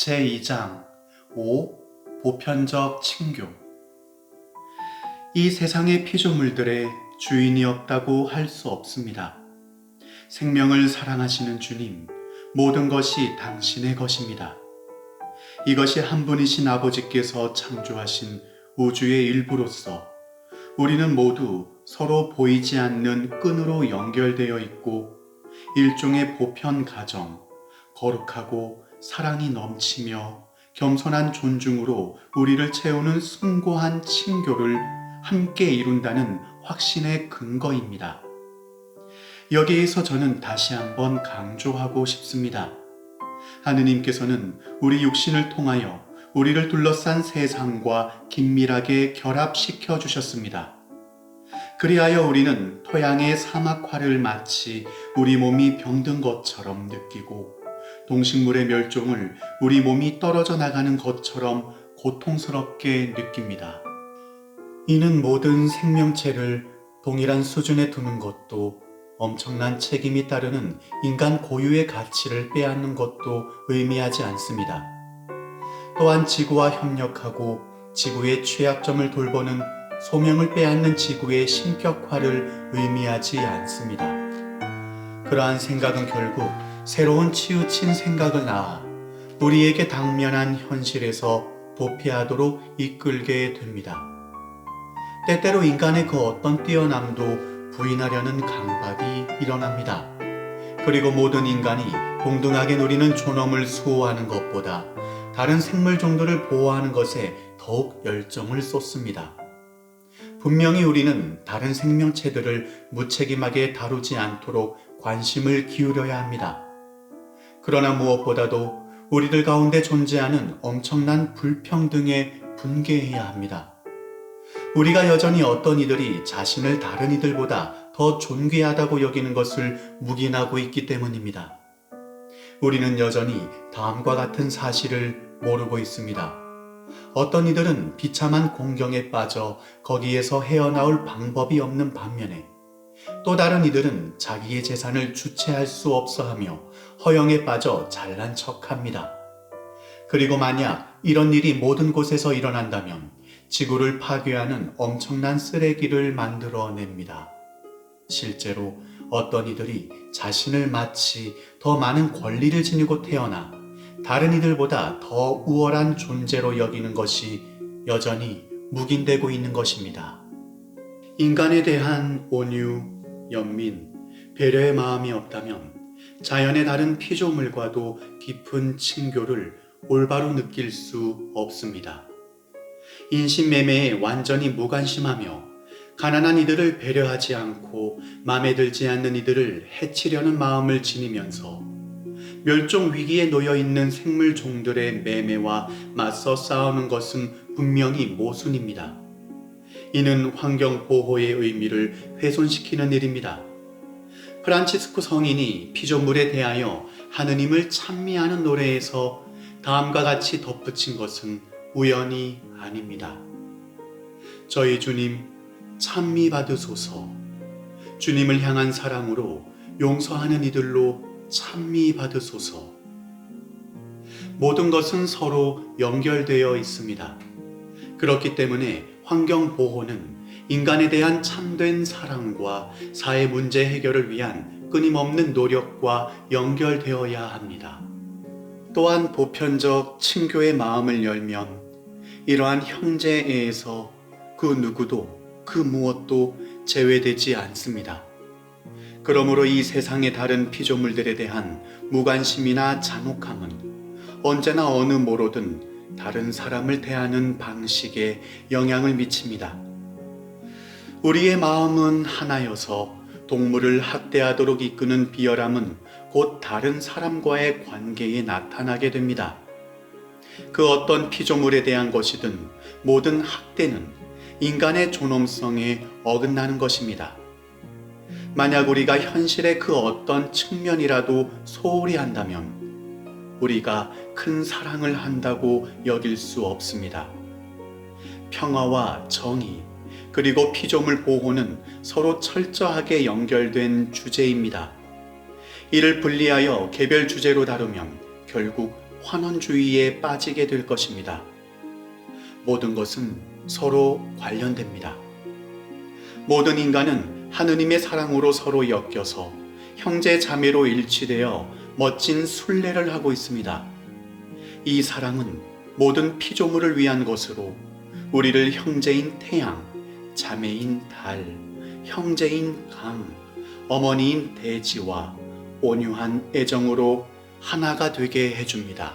제2장 5. 보편적 칭교. 이 세상의 피조물들의 주인이 없다고 할 수 없습니다. 생명을 사랑하시는 주님, 모든 것이 당신의 것입니다. 이것이 한 분이신 아버지께서 창조하신 우주의 일부로서 우리는 모두 서로 보이지 않는 끈으로 연결되어 있고 일종의 보편 가정, 거룩하고 사랑이 넘치며 겸손한 존중으로 우리를 채우는 숭고한 친교를 함께 이룬다는 확신의 근거입니다. 여기에서 저는 다시 한번 강조하고 싶습니다. 하느님께서는 우리 육신을 통하여 우리를 둘러싼 세상과 긴밀하게 결합시켜 주셨습니다. 그리하여 우리는 토양의 사막화를 마치 우리 몸이 병든 것처럼 느끼고 동식물의 멸종을 우리 몸이 떨어져 나가는 것처럼 고통스럽게 느낍니다. 이는 모든 생명체를 동일한 수준에 두는 것도 엄청난 책임이 따르는 인간 고유의 가치를 빼앗는 것도 의미하지 않습니다. 또한 지구와 협력하고 지구의 취약점을 돌보는 소명을 빼앗는 지구의 신격화를 의미하지 않습니다. 그러한 생각은 결국 새로운 치우친 생각을 낳아 우리에게 당면한 현실에서 도피하도록 이끌게 됩니다. 때때로 인간의 그 어떤 뛰어남도 부인하려는 강박이 일어납니다. 그리고 모든 인간이 동등하게 누리는 존엄을 수호하는 것보다 다른 생물 종들을 보호하는 것에 더욱 열정을 쏟습니다. 분명히 우리는 다른 생명체들을 무책임하게 다루지 않도록 관심을 기울여야 합니다. 그러나 무엇보다도 우리들 가운데 존재하는 엄청난 불평등에 분개해야 합니다. 우리가 여전히 어떤 이들이 자신을 다른 이들보다 더 존귀하다고 여기는 것을 묵인하고 있기 때문입니다. 우리는 여전히 다음과 같은 사실을 모르고 있습니다. 어떤 이들은 비참한 공경에 빠져 거기에서 헤어나올 방법이 없는 반면에 또 다른 이들은 자기의 재산을 주체할 수 없어 하며 허영에 빠져 잘난 척합니다. 그리고 만약 이런 일이 모든 곳에서 일어난다면 지구를 파괴하는 엄청난 쓰레기를 만들어냅니다. 실제로 어떤 이들이 자신을 마치 더 많은 권리를 지니고 태어나 다른 이들보다 더 우월한 존재로 여기는 것이 여전히 묵인되고 있는 것입니다. 인간에 대한 온유, 연민, 배려의 마음이 없다면 자연의 다른 피조물과도 깊은 친교를 올바로 느낄 수 없습니다. 인신매매에 완전히 무관심하며 가난한 이들을 배려하지 않고 마음에 들지 않는 이들을 해치려는 마음을 지니면서 멸종 위기에 놓여 있는 생물 종들의 매매와 맞서 싸우는 것은 분명히 모순입니다. 이는 환경 보호의 의미를 훼손시키는 일입니다. 프란치스코 성인이 피조물에 대하여 하느님을 찬미하는 노래에서 다음과 같이 덧붙인 것은 우연이 아닙니다. 저희 주님 찬미 받으소서. 주님을 향한 사랑으로 용서하는 이들로 찬미 받으소서. 모든 것은 서로 연결되어 있습니다. 그렇기 때문에 환경 보호는 인간에 대한 참된 사랑과 사회 문제 해결을 위한 끊임없는 노력과 연결되어야 합니다. 또한 보편적 친교의 마음을 열면 이러한 형제애에서 그 누구도 그 무엇도 제외되지 않습니다. 그러므로 이 세상의 다른 피조물들에 대한 무관심이나 잔혹함은 언제나 어느 모로든 다른 사람을 대하는 방식에 영향을 미칩니다. 우리의 마음은 하나여서 동물을 학대하도록 이끄는 비열함은 곧 다른 사람과의 관계에 나타나게 됩니다. 그 어떤 피조물에 대한 것이든 모든 학대는 인간의 존엄성에 어긋나는 것입니다. 만약 우리가 현실의 그 어떤 측면이라도 소홀히 한다면 우리가 큰 사랑을 한다고 여길 수 없습니다. 평화와 정의, 그리고 피조물 보호는 서로 철저하게 연결된 주제입니다. 이를 분리하여 개별 주제로 다루면 결국 환원주의에 빠지게 될 것입니다. 모든 것은 서로 관련됩니다. 모든 인간은 하느님의 사랑으로 서로 엮여서 형제 자매로 일치되어 멋진 순례를 하고 있습니다. 이 사랑은 모든 피조물을 위한 것으로 우리를 형제인 태양, 자매인 달, 형제인 강, 어머니인 대지와 온유한 애정으로 하나가 되게 해줍니다.